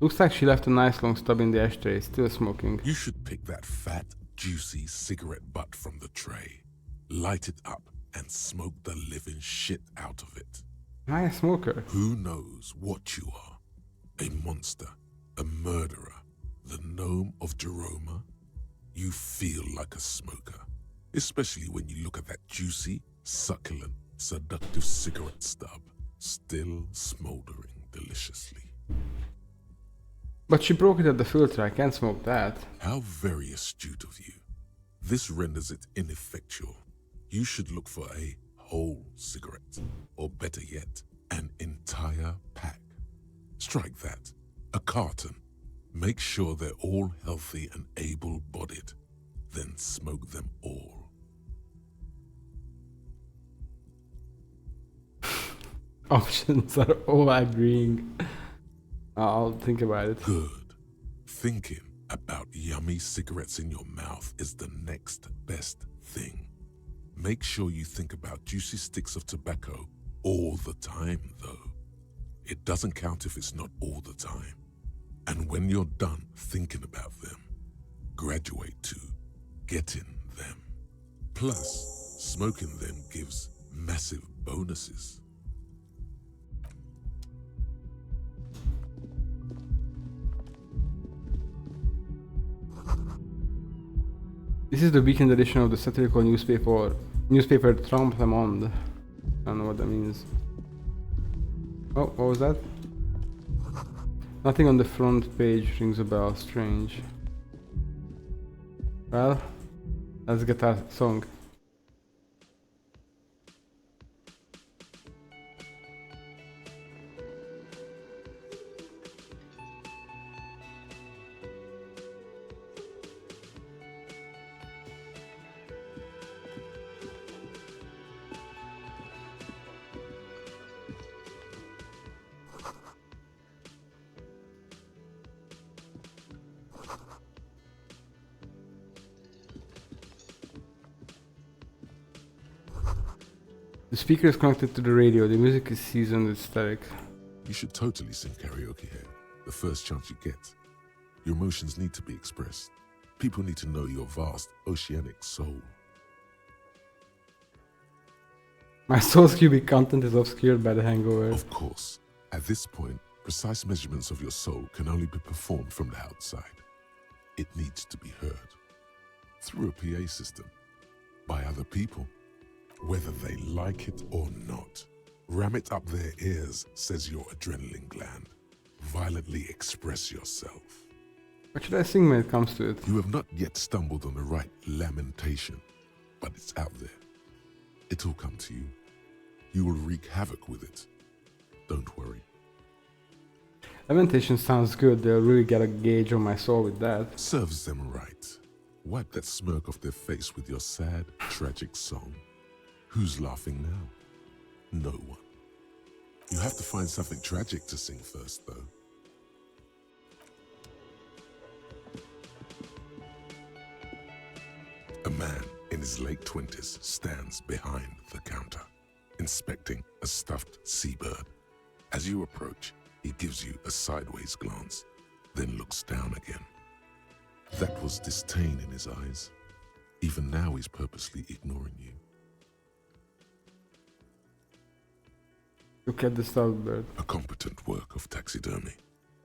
Looks like she left a nice long stub in the ashtray, still smoking. You should pick that fat, juicy cigarette butt from the tray, light it up, and smoke the living shit out of it. Am I a smoker? Who knows what you are? A monster, a murderer, the gnome of Jeroma? You feel like a smoker, especially when you look at that juicy, succulent, seductive cigarette stub, still smoldering deliciously. But she broke it at the filter, I can't smoke that. How very astute of you. This renders it ineffectual. You should look for a whole cigarette, or better yet, an entire pack. Strike that, a carton. Make sure they're all healthy and able-bodied, then smoke them all. Options are all agreeing. I'll think about it. Good. Thinking about yummy cigarettes in your mouth is the next best thing. Make sure you think about juicy sticks of tobacco all the time, though. It doesn't count if it's not all the time. And when you're done thinking about them, graduate to getting them. Plus, smoking them gives massive bonuses. This is the weekend edition of the satirical newspaper Trompe le Monde. I don't know what that means. Oh, what was that? Nothing on the front page rings a bell. Strange. Well, let's get our song. The speaker is connected to the radio. The music is seasoned with static. You should totally sing karaoke here, the first chance you get. Your emotions need to be expressed. People need to know your vast, oceanic soul. My soul's cubic content is obscured by the hangover. Of course, at this point, precise measurements of your soul can only be performed from the outside. It needs to be heard. Through a PA system. By other people. Whether they like it or not. Ram it up their ears, says your adrenaline gland. Violently express yourself. What should I sing when it comes to it? You have not yet stumbled on the right lamentation, but it's out there. It'll come to you. You will wreak havoc with it. Don't worry. Lamentation sounds good. They'll really get a gauge on my soul with that. Serves them right. Wipe that smirk off their face with your sad, tragic song. Who's laughing now? No one. You have to find something tragic to sing first, though. A man in his late 20s stands behind the counter, inspecting a stuffed seabird. As you approach, he gives you a sideways glance, then looks down again. That was disdain in his eyes. Even now he's purposely ignoring you. Look at the stuffed bird. A competent work of taxidermy.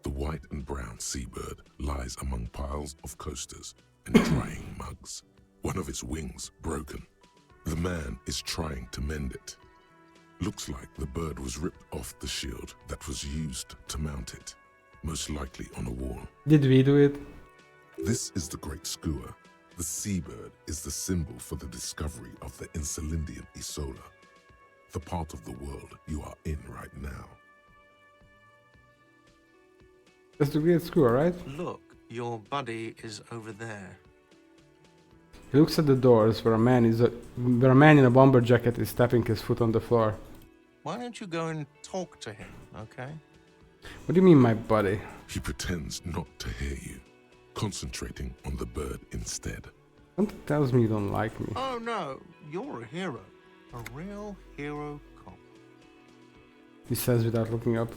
The white and brown seabird lies among piles of coasters and drying mugs. One of its wings broken. The man is trying to mend it. Looks like the bird was ripped off the shield that was used to mount it, most likely on a wall. Did we do it? This is the great skua. The seabird is the symbol for the discovery of the Insulindian Isola, the part of the world you are in right now. That's the great screw, right? Look, your buddy is over there. He looks at the doors where a man in a bomber jacket is tapping his foot on the floor. Why don't you go and talk to him, okay? What do you mean, my buddy? He pretends not to hear you, concentrating on the bird instead. Something tells me you don't like me. Oh no, you're a hero. A real hero cop. He says without looking up.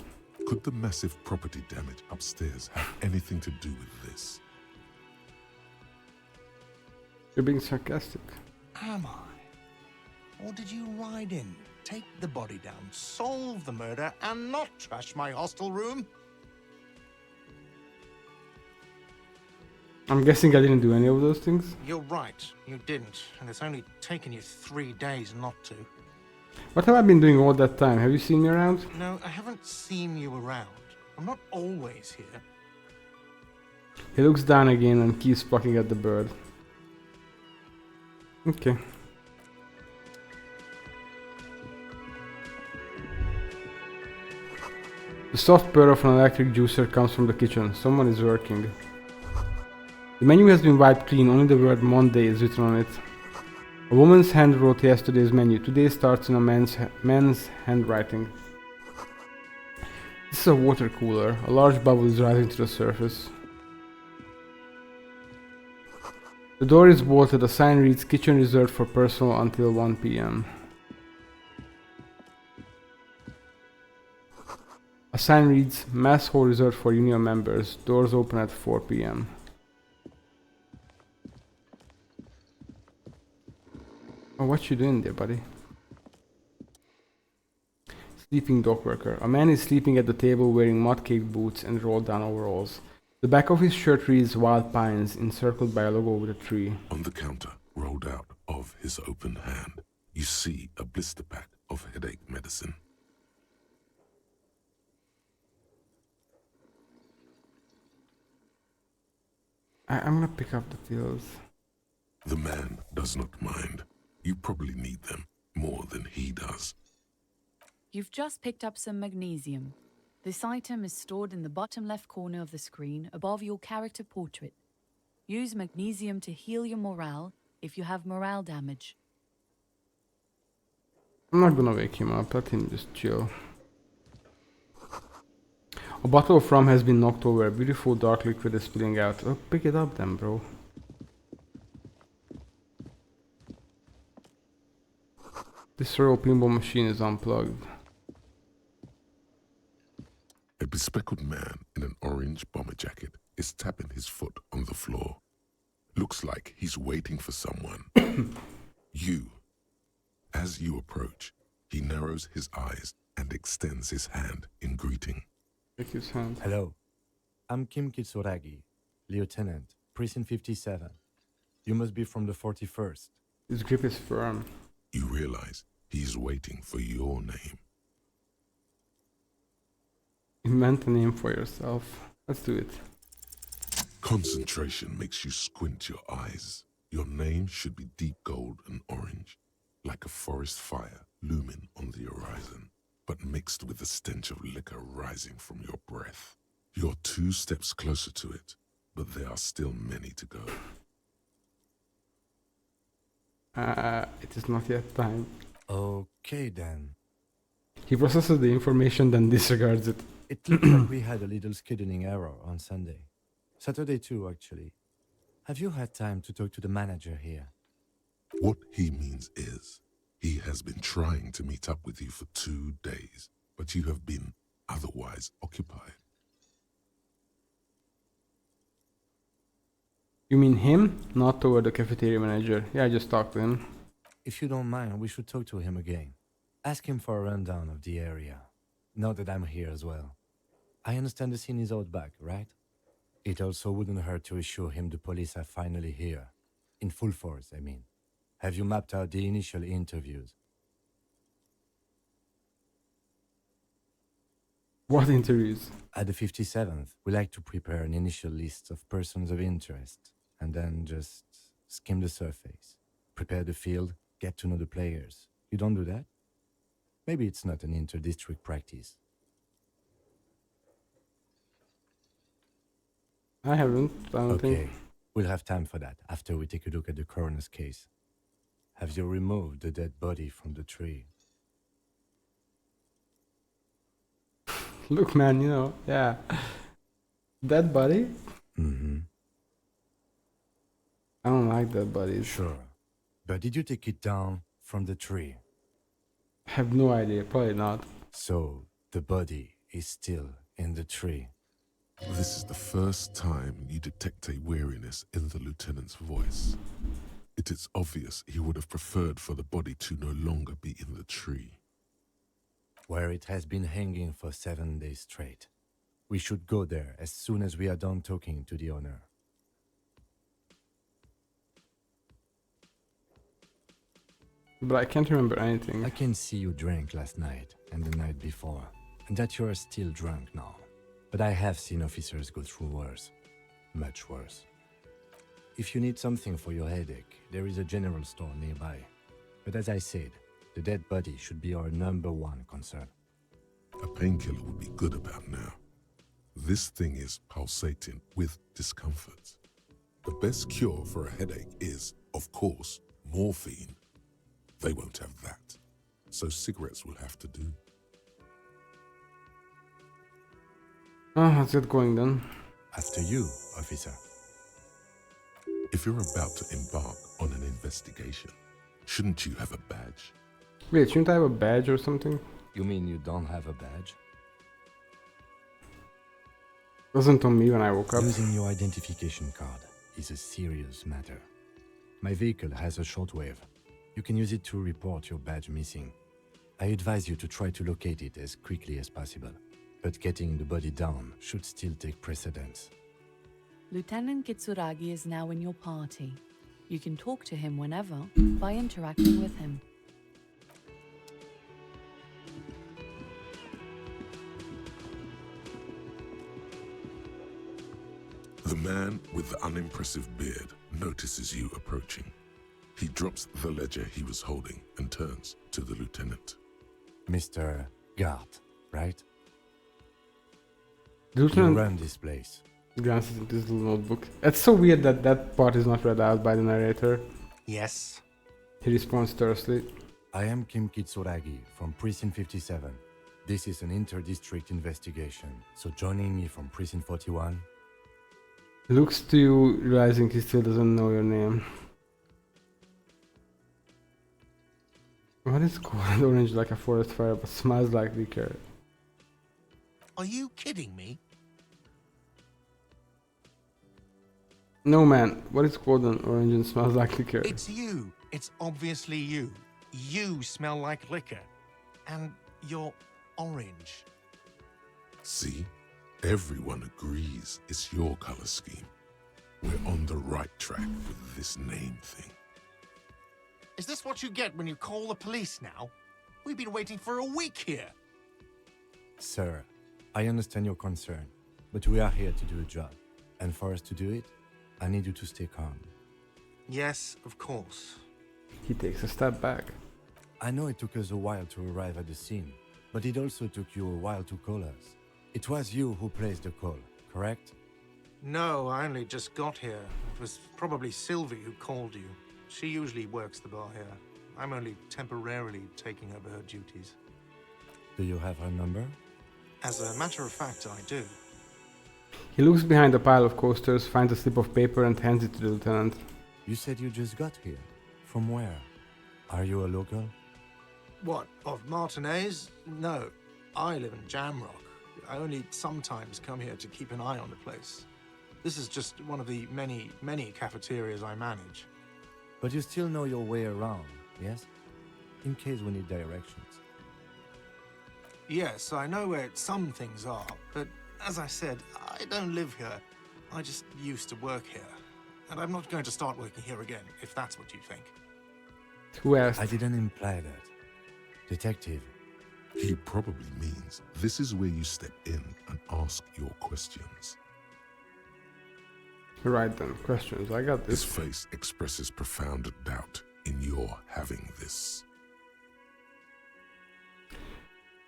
Could the massive property damage upstairs have anything to do with this? You're being sarcastic. Am I? Or did you ride in, take the body down, solve the murder, and not trash my hostel room? I'm guessing I didn't do any of those things. You're right, you didn't, and it's only taken you 3 days not to. What have I been doing all that time? Have you seen me around? No, I haven't seen you around. I'm not always here. He looks down again and keeps plucking at the bird. Okay. The soft purr of an electric juicer comes from the kitchen. Someone is working. The menu has been wiped clean, only the word Monday is written on it. A woman's hand wrote yesterday's menu. Today starts in a man's handwriting. This is a water cooler. A large bubble is rising to the surface. The door is bolted. A sign reads kitchen reserved for personal until 1 p.m. A sign reads mass hall reserved for union members. Doors open at 4 p.m. Oh, what you doing there, buddy? Sleeping dock worker. A man is sleeping at the table wearing mud-caked boots and rolled-down overalls. The back of his shirt reads Wild Pines, encircled by a logo with a tree. On the counter, rolled out of his open hand, you see a blister pack of headache medicine. I'm gonna pick up the pills. The man does not mind. You probably need them more than he does. You've just picked up some magnesium. This item is stored in the bottom left corner of the screen above your character portrait. Use magnesium to heal your morale if you have morale damage. I'm not gonna wake him up, let him just chill. A bottle of rum has been knocked over. A beautiful dark liquid is spilling out. Oh, pick it up then, bro. This royal pinball machine is unplugged. A bespectacled man in an orange bomber jacket is tapping his foot on the floor. Looks like he's waiting for someone. You. As you approach, he narrows his eyes and extends his hand in greeting. Take his hand. Hello. I'm Kim Kitsuragi, Lieutenant, Precinct 57. You must be from the 41st. His grip is firm. You realize he's waiting for your name. Invent a name for yourself. Let's do it. Concentration makes you squint your eyes. Your name should be deep gold and orange, like a forest fire looming on the horizon, but mixed with the stench of liquor rising from your breath. You're 2 steps closer to it, but there are still many to go. It is not yet time. Okay then. He processes the information, then disregards it. It looks like we had a little scheduling error on Sunday. Saturday too, actually. Have you had time to talk to the manager here? What he means is, he has been trying to meet up with you for 2 days, but you have been otherwise occupied. You mean him? Not toward the cafeteria manager. Yeah, I just talked to him. If you don't mind, we should talk to him again. Ask him for a rundown of the area. Now that I'm here as well. I understand the scene is out back, right? It also wouldn't hurt to assure him the police are finally here. In full force, I mean. Have you mapped out the initial interviews? What interviews? At the 57th, we like to prepare an initial list of persons of interest, and then just skim the surface. Prepare the field, get to know the players. You don't do that? Maybe it's not an inter-district practice. I haven't, I don't Okay, think. we'll have time for that after we take a look at the coroner's case. Have you removed the dead body from the tree? Look, man, you know, yeah. Dead body? Mm-hmm. I don't like dead bodies. Sure. But did you take it down from the tree? I have no idea, probably not. So, the body is still in the tree. This is the first time you detect a weariness in the lieutenant's voice. It is obvious he would have preferred for the body to no longer be in the tree. Where it has been hanging for 7 days straight. We should go there as soon as we are done talking to the owner. But I can't remember anything. I can see you drank last night and the night before, and that you are still drunk now. But I have seen officers go through worse. Much worse. If you need something for your headache, there is a general store nearby. But as I said, the dead body should be our #1 concern. A painkiller would be good about now. This thing is pulsating with discomfort. The best cure for a headache is, of course, morphine. They won't have that, so cigarettes will have to do. Let's get going then. After you, officer. If you're about to embark on an investigation, shouldn't you have a badge? Wait, shouldn't I have a badge or something? You mean you don't have a badge? Wasn't on me when I woke up. Losing your identification card is a serious matter. My vehicle has a shortwave. You can use it to report your badge missing. I advise you to try to locate it as quickly as possible, but getting the body down should still take precedence. Lieutenant Kitsuragi is now in your party. You can talk to him whenever by interacting with him. The man with the unimpressive beard notices you approaching. He drops the ledger he was holding and turns to the lieutenant. Mr. Gart, right? The You lieutenant run this place. glances into his little notebook. It's so weird that that part is not read out by the narrator. Yes. He responds tersely. I am Kim Kitsuragi from Precinct 57. This is an inter-district investigation, so joining me from Precinct 41. He looks to you, realizing he still doesn't know your name. What is called orange like a forest fire but smells like liquor? Are you kidding me? No man, what is golden orange and smells like liquor? It's you. It's obviously you. You smell like liquor. And you're orange. See? Everyone agrees it's your color scheme. We're on the right track with this name thing. Is this what you get when you call the police now? We've been waiting for a week here. Sir, I understand your concern, but we are here to do a job. And for us to do it, I need you to stay calm. Yes, of course. He takes a step back. I know it took us a while to arrive at the scene, but it also took you a while to call us. It was you who placed the call, correct? No, I only just got here. It was probably Sylvie who called you. She usually works the bar here. I'm only temporarily taking over her duties. Do you have her number? As a matter of fact, I do. He looks behind a pile of coasters, finds a slip of paper and hands it to the lieutenant. You said you just got here. From where? Are you a local? What, of Martinez? No, I live in Jamrock. I only sometimes come here to keep an eye on the place. This is just one of the many, many cafeterias I manage. But you still know your way around, yes? In case we need directions. Yes, I know where some things are, but as I said, I don't live here. I just used to work here. And I'm not going to start working here again, if that's what you think. Who asked? I didn't imply that. Detective, He probably means this is where you step in and ask your questions. Right then, questions. I got His this. face expresses profound doubt in your having this.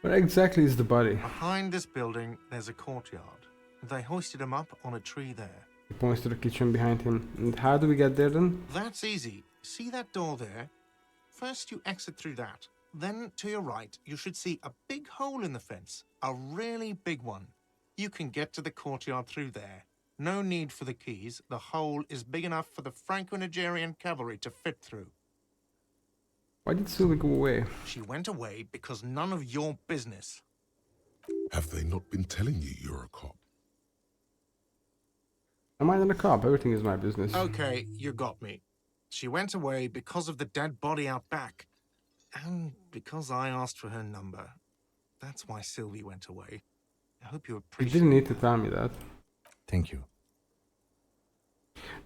Where exactly is the body? Behind this building, there's a courtyard. They hoisted him up on a tree there. He points to the kitchen behind him. And how do we get there then? That's easy. See that door there? First you exit through that. Then to your right, you should see a big hole in the fence. A really big one. You can get to the courtyard through there. No need for the keys. The hole is big enough for the Franco-Nigerian cavalry to fit through. Why did Sylvie go away? She went away because none of your business. Have they not been telling you you're a cop? Am I not a cop? Everything is my business. Okay, you got me. She went away because of the dead body out back. And because I asked for her number. That's why Sylvie went away. I hope you You appreciate didn't need to that. tell me that. Thank you.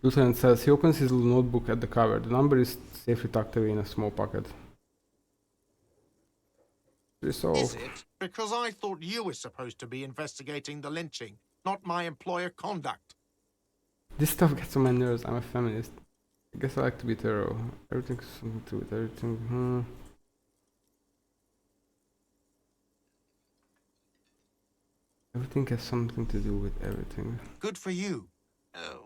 Lieutenant says he opens his little notebook at the cover. The number is safely tucked away in a small pocket. Resolved. Is it? Because I thought you were supposed to be investigating the lynching, not my employer conduct. This stuff gets on my nerves. I'm a feminist. I guess I like to be thorough. Everything's something to it. Everything. Everything has something to do with everything. Good for you.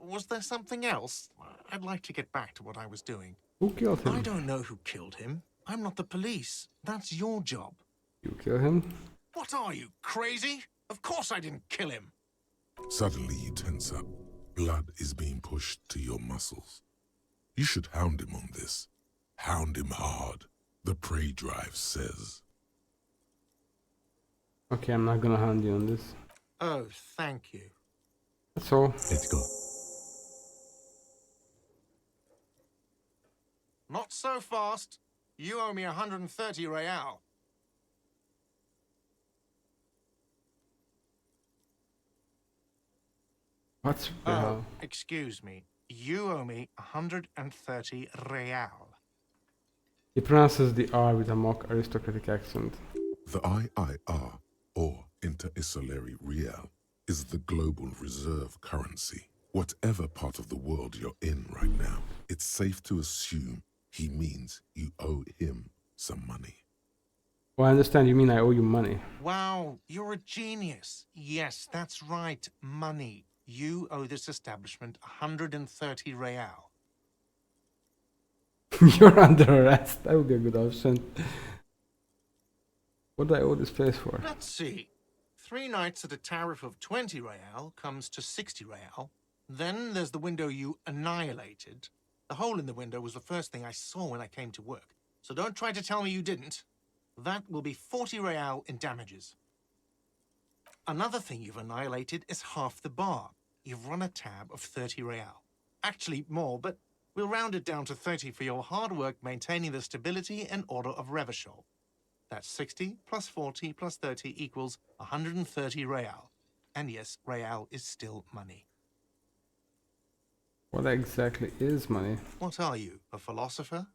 Was there something else? I'd like to get back to what I was doing. Who killed him? I don't know who killed him. I'm not the police. That's your job. You kill him? What are you, crazy? Of course I didn't kill him. Suddenly you tense up. Blood is being pushed to your muscles. You should hound him on this. Hound him hard. The prey drive says. Okay, I'm not gonna hand you on this. Oh, thank you. That's all. Let's go. Not so fast. You owe me 130 real. What's Oh, excuse me. You owe me 130 real. He pronounces the R with a mock aristocratic accent. The IIR, or Inter-Isolary Real, is the global reserve currency. Whatever part of the world you're in right now, it's safe to assume he means you owe him some money. Oh, I understand. You mean I owe you money. Wow, you're a genius. Yes, that's right. Money. You owe this establishment 130 real. You're under arrest. That would be a good option. What do I owe this place for? Let's see. 3 nights at a tariff of 20 real comes to 60 real. Then there's the window you annihilated. The hole in the window was the first thing I saw when I came to work. So don't try to tell me you didn't. That will be 40 real in damages. Another thing you've annihilated is half the bar. You've run a tab of 30 real. Actually, more, but we'll round it down to 30 for your hard work maintaining the stability and order of Revachol. That's 60 plus 40 plus 30 equals 130 real. And yes, real is still money. What exactly is money? What are you, a philosopher?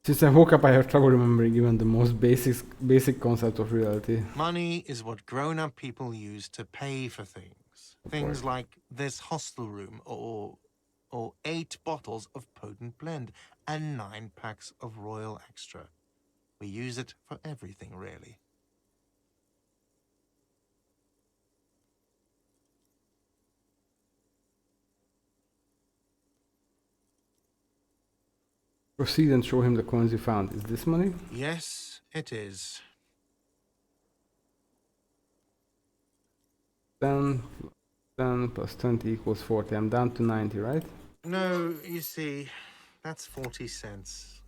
Since I woke up, I have trouble remembering even the most basic concept of reality. Money is what grown-up people use to pay for things. Things like this hostel room or 8 bottles of potent blend and 9 packs of Royal Extra. We use it for everything, really. Proceed and show him the coins you found. Is this money? Yes, it is. 10 plus 20 equals 40. I'm down to 90, right? No, you see, that's 40 cents.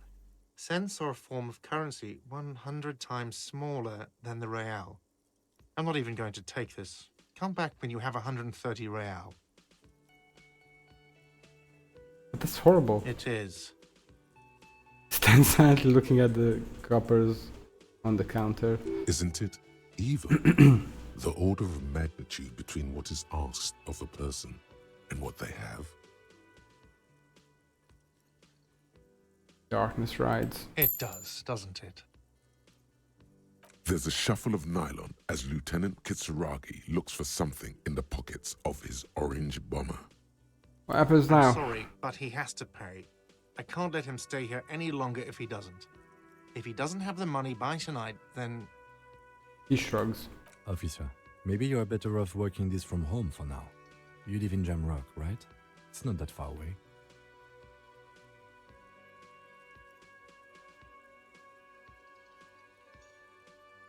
Cents are a form of currency 100 times smaller than the real. I'm not even going to take this. Come back when you have 130 real. But that's horrible. It is. Stand silently looking at the coppers on the counter. Isn't it evil? The order of magnitude between what is asked of a person and what they have. Darkness rides. It does, doesn't it? There's a shuffle of nylon as Lieutenant Kitsuragi looks for something in the pockets of his orange bomber. What happens I'm now? sorry, but he has to pay. I can't let him stay here any longer if he doesn't. If he doesn't have the money by tonight, then... He shrugs. Officer, maybe you are better off working this from home for now. You live in Jamrock, right? It's not that far away.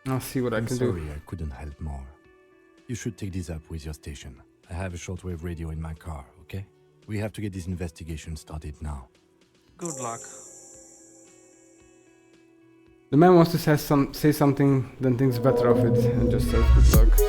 I'll see what I'm I can sorry do. I couldn't help more. You should take this up with your station. I have a shortwave radio in my car, okay? We have to get this investigation started now. Good luck. The man wants to say something, then thinks better of it and just says good luck.